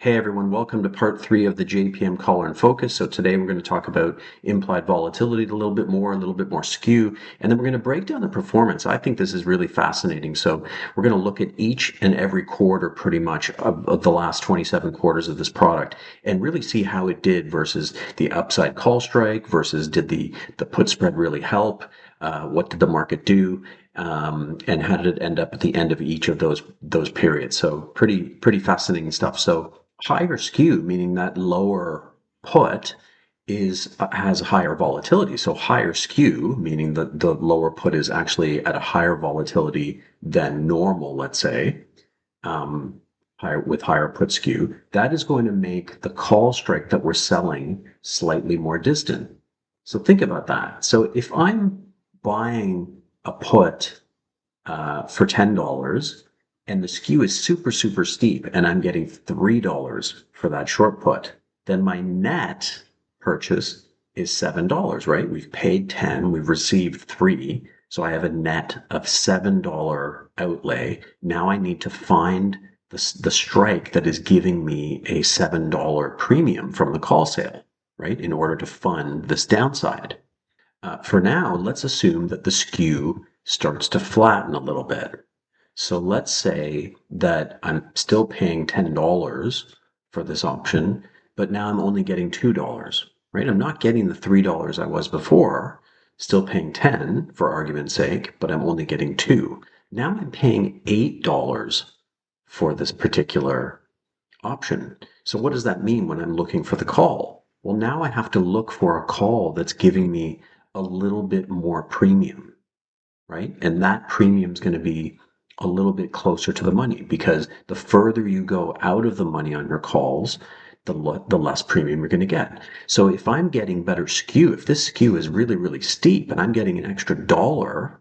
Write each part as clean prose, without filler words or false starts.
Hey everyone, welcome to part 3 of the JPM collar and focus. So today we're going to talk about implied volatility a little bit more skew, and then we're going to break down the performance. I think this is really fascinating. So we're going to look at each and every quarter pretty much of the last 27 quarters of this product and really see how it did versus the upside call strike versus did the put spread really help? What did the market do? And how did it end up at the end of each of those periods? So pretty fascinating stuff. So higher skew, meaning that lower put has higher volatility. So higher skew, meaning that the lower put is actually at a higher volatility than normal, let's say, with higher put skew, that is going to make the call strike that we're selling slightly more distant. So think about that. So if I'm buying a put for $10, and the skew is super steep, and I'm getting $3 for that short put, then my net purchase is $7, right? We've paid 10, we've received 3, so I have a net of $7 outlay. Now I need to find the strike that is giving me a $7 premium from the call sale, right? In order to fund this downside. For now, let's assume that the skew starts to flatten a little bit. So let's say that I'm still paying $10 for this option, but now I'm only getting $2, right? I'm not getting the $3 I was before, still paying 10 for argument's sake, but I'm only getting 2. Now I'm paying $8 for this particular option. So what does that mean when I'm looking for the call? Well, now I have to look for a call that's giving me a little bit more premium, right? And that premium is going to be a little bit closer to the money, because the further you go out of the money on your calls, the less premium you're going to get. So if I'm getting better skew, if this skew is really steep and I'm getting an extra $1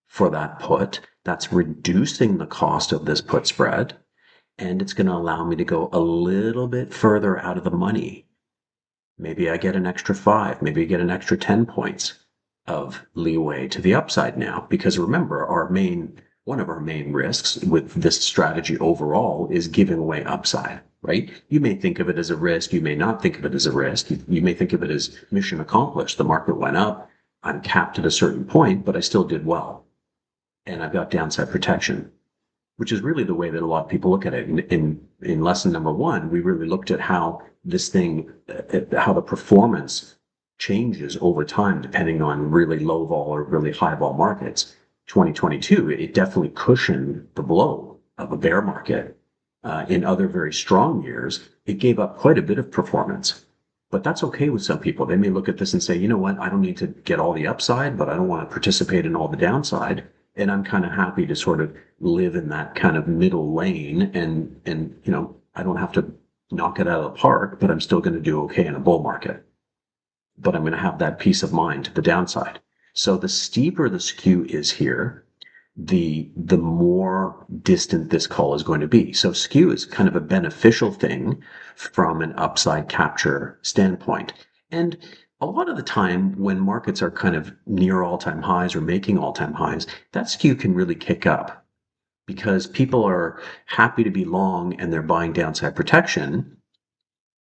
for that put, that's reducing the cost of this put spread, and it's going to allow me to go a little bit further out of the money. Maybe I get an extra 5, maybe I get an extra 10 points of leeway to the upside now, because remember, one of our main risks with this strategy overall is giving away upside, right? You may think of it as a risk. You may not think of it as a risk. You may think of it as mission accomplished. The market went up. I'm capped at a certain point, but I still did well. And I've got downside protection, which is really the way that a lot of people look at it. In lesson number 1, we really looked at how how the performance changes over time depending on really low vol or really high vol markets. 2022, it definitely cushioned the blow of a bear market. In other very strong years, it gave up quite a bit of performance. But that's okay with some people. They may look at this and say, you know what, I don't need to get all the upside, but I don't want to participate in all the downside. And I'm kind of happy to sort of live in that kind of middle lane, and I don't have to knock it out of the park, but I'm still going to do okay in a bull market. But I'm going to have that peace of mind to the downside. So the steeper the skew is here, the more distant this call is going to be. So skew is kind of a beneficial thing from an upside capture standpoint. And a lot of the time when markets are kind of near all-time highs or making all-time highs, that skew can really kick up because people are happy to be long and they're buying downside protection,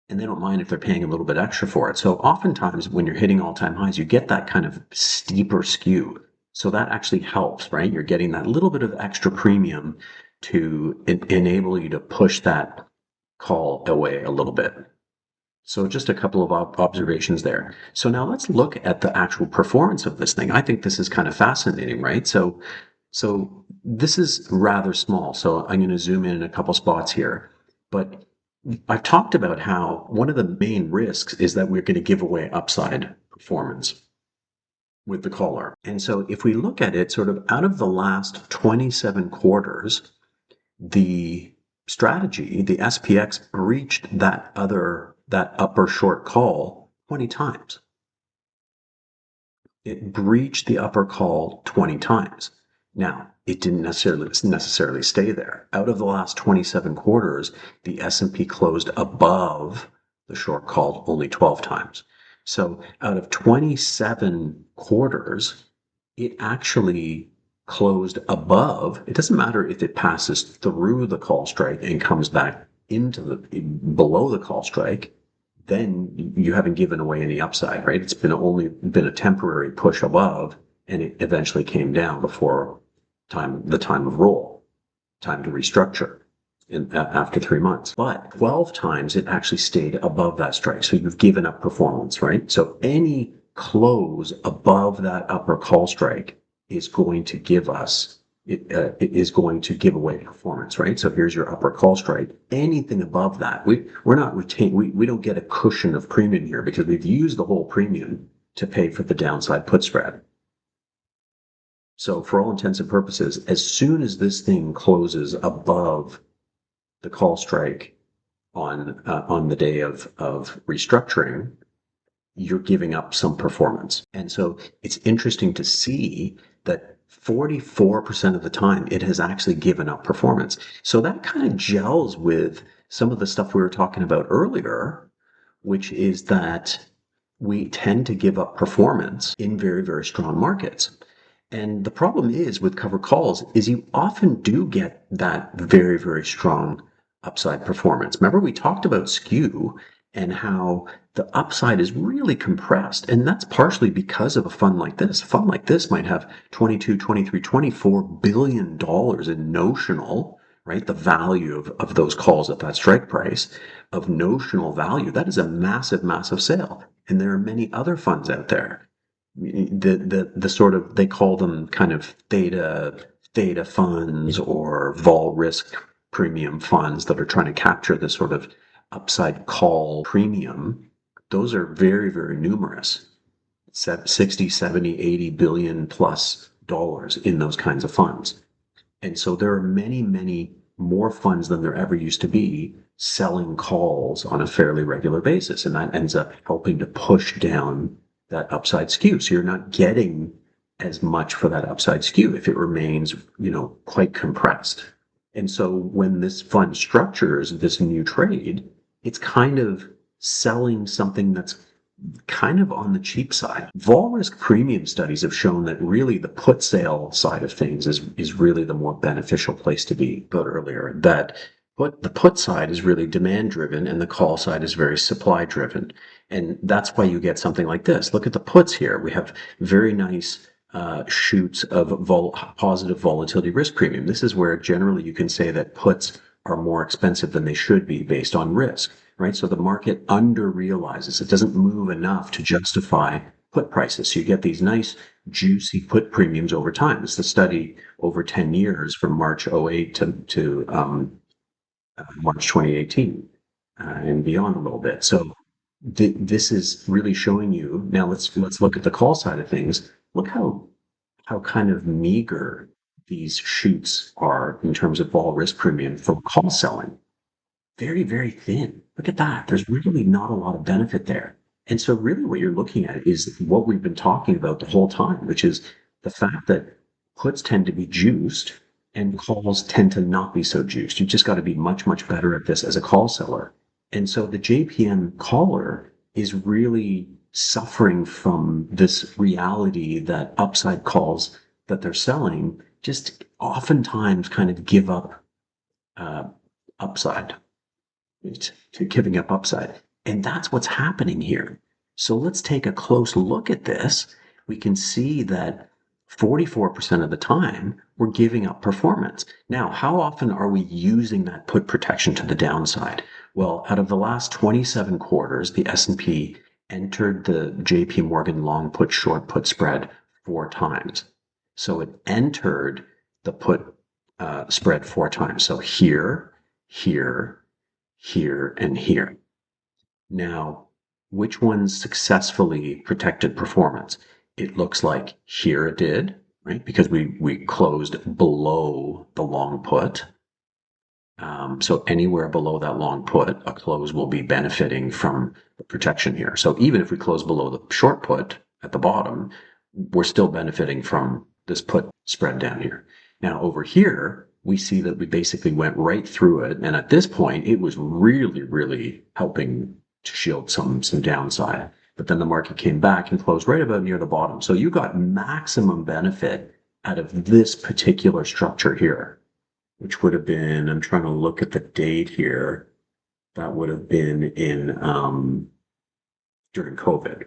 and they don't mind if they're paying a little bit extra for it. So oftentimes when you're hitting all-time highs, you get that kind of steeper skew. So that actually helps, right? You're getting that little bit of extra premium to enable you to push that call away a little bit. So just a couple of observations there. So now let's look at the actual performance of this thing. I think this is kind of fascinating, right? So this is rather small. So I'm going to zoom in a couple spots here. But I've talked about how one of the main risks is that we're going to give away upside performance with the collar. And so if we look at it sort of out of the last 27 quarters, the strategy, the SPX, breached that upper short call 20 times. It breached the upper call 20 times. Now, it didn't necessarily stay there. Out of the last 27 quarters, the S&P closed above the short call only 12 times. So out of 27 quarters, it actually closed above. It doesn't matter if it passes through the call strike and comes back into the below the call strike, then you haven't given away any upside, right? It's only been a temporary push above, and it eventually came down before the time of roll, time to restructure after 3 months. But 12 times it actually stayed above that strike. So you've given up performance, right? So any close above that upper call strike is going to give us it is going to give away performance, right? So here's your upper call strike. Anything above that, we're not retained. We don't get a cushion of premium here because we've used the whole premium to pay for the downside put spread. So for all intents and purposes, as soon as this thing closes above the call strike on the day of restructuring, you're giving up some performance. And so it's interesting to see that 44% of the time it has actually given up performance. So that kind of gels with some of the stuff we were talking about earlier, which is that we tend to give up performance in very, very strong markets. And the problem is with covered calls is you often do get that very, very strong upside performance. Remember, we talked about skew and how the upside is really compressed. And that's partially because of a fund like this. A fund like this might have 22, 23, $24 billion in notional, right? The value of those calls at that strike price of notional value. That is a massive, massive sale. And there are many other funds out there. The sort of, they call them kind of theta funds or vol risk premium funds that are trying to capture this sort of upside call premium. Those are very, very numerous. 60, 70, 80 billion plus dollars in those kinds of funds. And so there are many, many more funds than there ever used to be selling calls on a fairly regular basis. And that ends up helping to push down that upside skew. So you're not getting as much for that upside skew if it remains, quite compressed. And so when this fund structures this new trade, it's kind of selling something that's kind of on the cheap side. Vol risk premium studies have shown that really the put sale side of things is really the more beneficial place to be. But earlier, that the put side is really demand driven and the call side is very supply driven. And that's why you get something like this. Look at the puts here. We have very nice shoots of positive volatility risk premium. This is where generally you can say that puts are more expensive than they should be based on risk, right? So the market under realizes it doesn't move enough to justify put prices. So you get these nice juicy put premiums over time. It's the study over 10 years from March 08 to March 2018 and beyond a little bit. So this is really showing you. Now let's look at the call side of things. Look how kind of meager these shoots are in terms of vol risk premium for call selling. Very, very thin. Look at that. There's really not a lot of benefit there. And so really what you're looking at is what we've been talking about the whole time, which is the fact that puts tend to be juiced and calls tend to not be so juiced. You've just got to be much, much better at this as a call seller. And so the JPM caller is really suffering from this reality that upside calls that they're selling just oftentimes kind of give up upside, to giving up upside. And that's what's happening here. So let's take a close look at this. We can see that 44% of the time we're giving up performance. Now, how often are we using that put protection to the downside? Well, out of the last 27 quarters, the S&P entered the JP Morgan long put short put spread 4 times. So it entered the put spread 4 times. So here, here, here, and here. Now, which ones successfully protected performance? It looks like here it did, right? Because we closed below the long put. So anywhere below that long put, a close will be benefiting from the protection here. So even if we close below the short put at the bottom, we're still benefiting from this put spread down here. Now over here, we see that we basically went right through it. And at this point, it was really, really helping to shield some downside. But then the market came back and closed right about near the bottom. So you got maximum benefit out of this particular structure here, which would have been, I'm trying to look at the date here. That would have been in during COVID,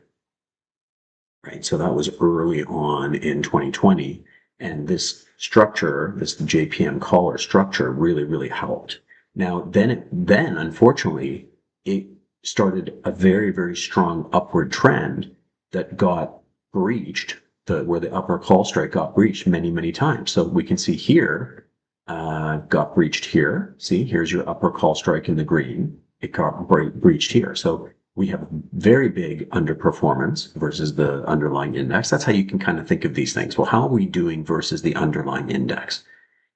right? So that was early on in 2020. And this structure, this JPM collar structure really, really helped. Now, then unfortunately, it started a very, very strong upward trend that got breached, where the upper call strike got breached many, many times. So we can see here, got breached here. See, here's your upper call strike in the green. It got breached here. So we have very big underperformance versus the underlying index. That's how you can kind of think of these things. Well, how are we doing versus the underlying index?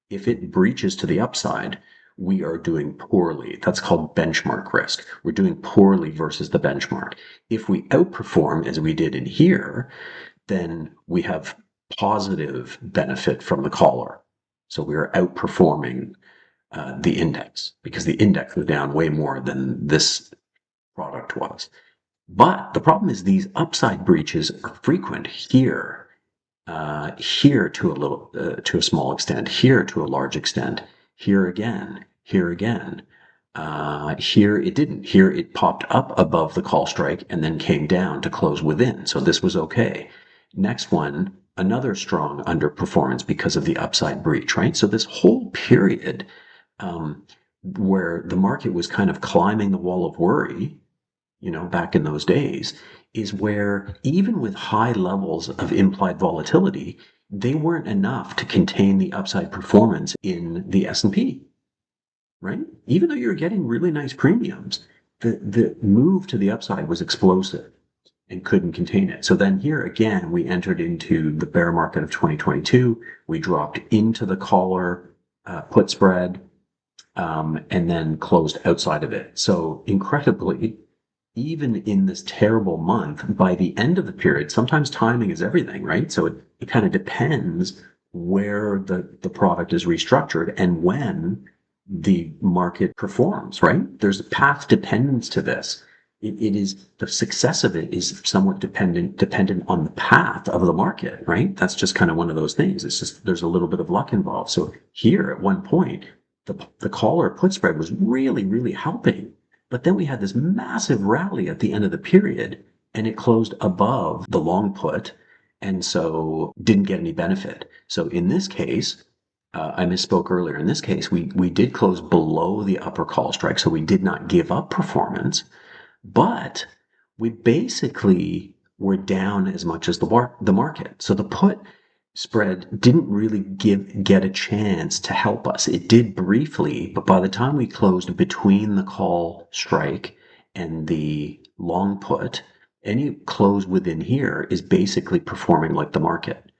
If it breaches to the upside, we are doing poorly. That's called benchmark risk. We're doing poorly versus the benchmark. If we outperform, as we did in here, then we have positive benefit from the collar. So we are outperforming the index, because the index was down way more than this product was. But the problem is these upside breaches are frequent here, here to a small extent, here to a large extent, here again, here again. Here it didn't. Here it popped up above the call strike and then came down to close within. So this was okay. Next one, another strong underperformance because of the upside breach, right? So this whole period where the market was kind of climbing the wall of worry, back in those days, is where even with high levels of implied volatility, they weren't enough to contain the upside performance in the S&P, right? Even though you're getting really nice premiums, the move to the upside was explosive and couldn't contain it. So then here again, we entered into the bear market of 2022. We dropped into the collar put spread and then closed outside of it. So incredibly, even in this terrible month, by the end of the period, sometimes timing is everything, right? So it kind of depends where the product is restructured and when the market performs, right? There's a path dependence to this. It is, the success of it is somewhat dependent on the path of the market, right? That's just kind of one of those things. It's just, there's a little bit of luck involved. So here at one point, the collar put spread was really, really helping. But then we had this massive rally at the end of the period, and it closed above the long put, and so didn't get any benefit. So in this case, I misspoke earlier. In this case, we did close below the upper call strike, so we did not give up performance, but we basically were down as much as the market. So the put spread didn't really get a chance to help us. It did briefly, but by the time we closed between the call strike and the long put, any close within here is basically performing like the market.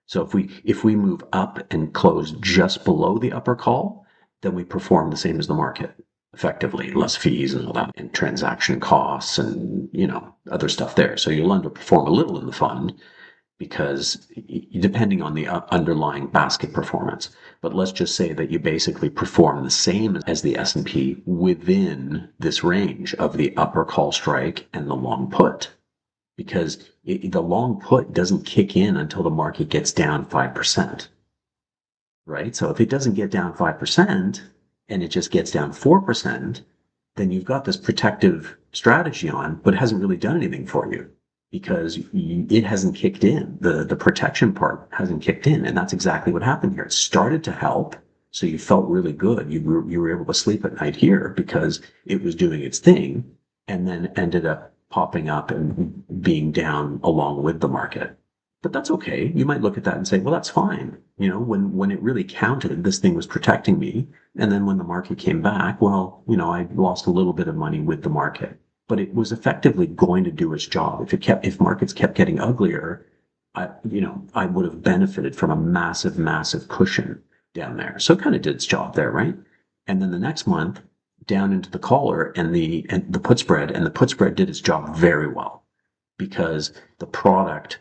So if we move up and close just below the upper call, then we perform the same as the market, effectively, less fees and all that, and transaction costs and other stuff there. So you'll underperform a little in the fund, because depending on the underlying basket performance. But let's just say that you basically perform the same as the S&P within this range of the upper call strike and the long put, because the long put doesn't kick in until the market gets down 5%, right? So if it doesn't get down 5% and it just gets down 4%, then you've got this protective strategy on, but it hasn't really done anything for you, because it hasn't kicked in. The protection part hasn't kicked in. And that's exactly what happened here. It started to help. So you felt really good. You were able to sleep at night here because it was doing its thing, and then ended up popping up and being down along with the market. But that's okay. You might look at that and say, well, that's fine. When it really counted, this thing was protecting me. And then when the market came back, well, I lost a little bit of money with the market. But it was effectively going to do its job. If markets kept getting uglier, I would have benefited from a massive, massive cushion down there. So it kind of did its job there, right? And then the next month, down into the collar and the put spread, and the put spread did its job very well, because the product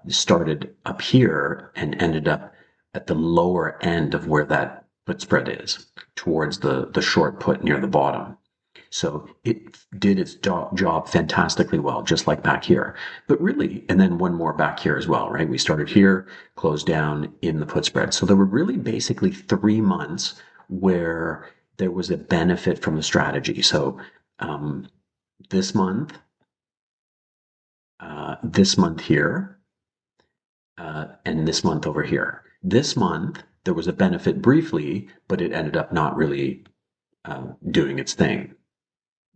started up here and ended up at the lower end of where that put spread is, towards the short put near the bottom. So it did its job fantastically well, just like back here. But really, and then one more back here as well, right? We started here, closed down in the put spread. So there were really basically 3 months where there was a benefit from the strategy. So this month here, and this month over here. This month, there was a benefit briefly, but it ended up not really doing its thing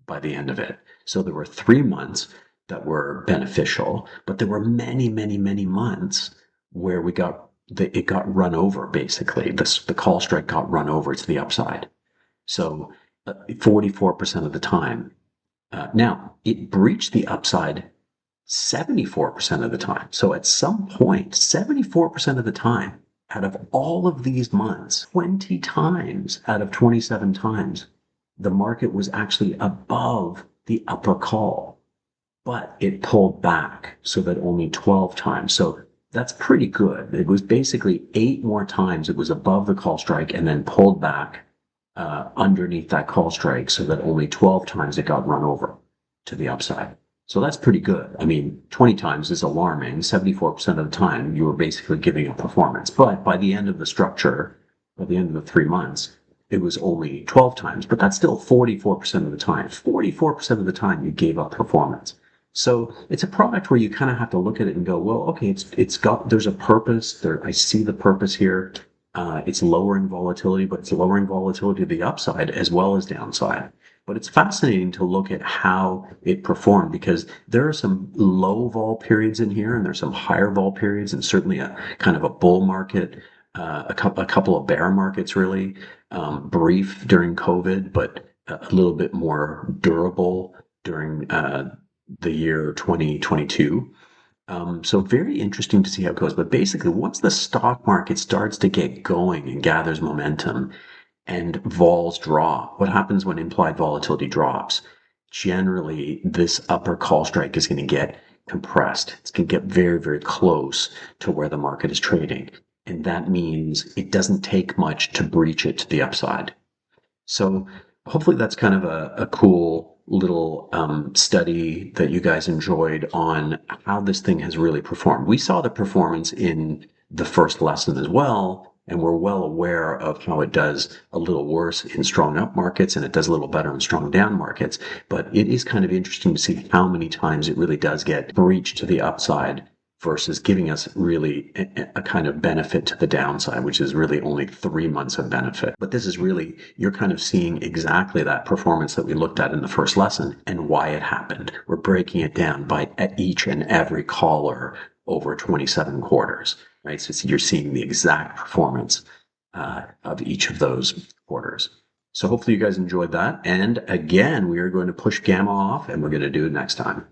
by the end of it. So there were 3 months that were beneficial, but there were many, many, many months where it got run over, basically. The call strike got run over to the upside. So 44% of the time. Now, it breached the upside 74% of the time. So at some point, 74% of the time, out of all of these months, 20 times out of 27 times, the market was actually above the upper call, but it pulled back so that only 12 times. So that's pretty good. It was basically 8 more times it was above the call strike and then pulled back underneath that call strike so that only 12 times it got run over to the upside. So that's pretty good. I mean, 20 times is alarming. 74% of the time, you were basically giving a performance. But by the end of the structure, by the end of the 3 months, it was only 12 times. But that's still 44% of the time. 44% of the time, you gave up performance. So it's a product where you kind of have to look at it and go, well, okay, there's a purpose. I see the purpose here. It's lowering volatility, but it's lowering volatility to the upside as well as downside. But it's fascinating to look at how it performed because there are some low vol periods in here and there's some higher vol periods and certainly a kind of a bull market, a couple of bear markets really, brief during COVID, but a little bit more durable during the year 2022. So very interesting to see how it goes. But basically, once the stock market starts to get going and gathers momentum and vols drop, what happens when implied volatility drops? Generally, this upper call strike is going to get compressed. It's going to get very, very close to where the market is trading. And that means it doesn't take much to breach it to the upside. So hopefully that's kind of a cool little study that you guys enjoyed on how this thing has really performed. We saw the performance in the first lesson as well, and we're well aware of how it does a little worse in strong up markets and it does a little better in strong down markets. But it is kind of interesting to see how many times it really does get breached to the upside versus giving us really a kind of benefit to the downside, which is really only 3 months of benefit. But this is really, you're kind of seeing exactly that performance that we looked at in the first lesson and why it happened. We're breaking it down by each and every caller over 27 quarters, right? So you're seeing the exact performance of each of those quarters. So hopefully you guys enjoyed that. And again, we are going to push gamma off and we're going to do it next time.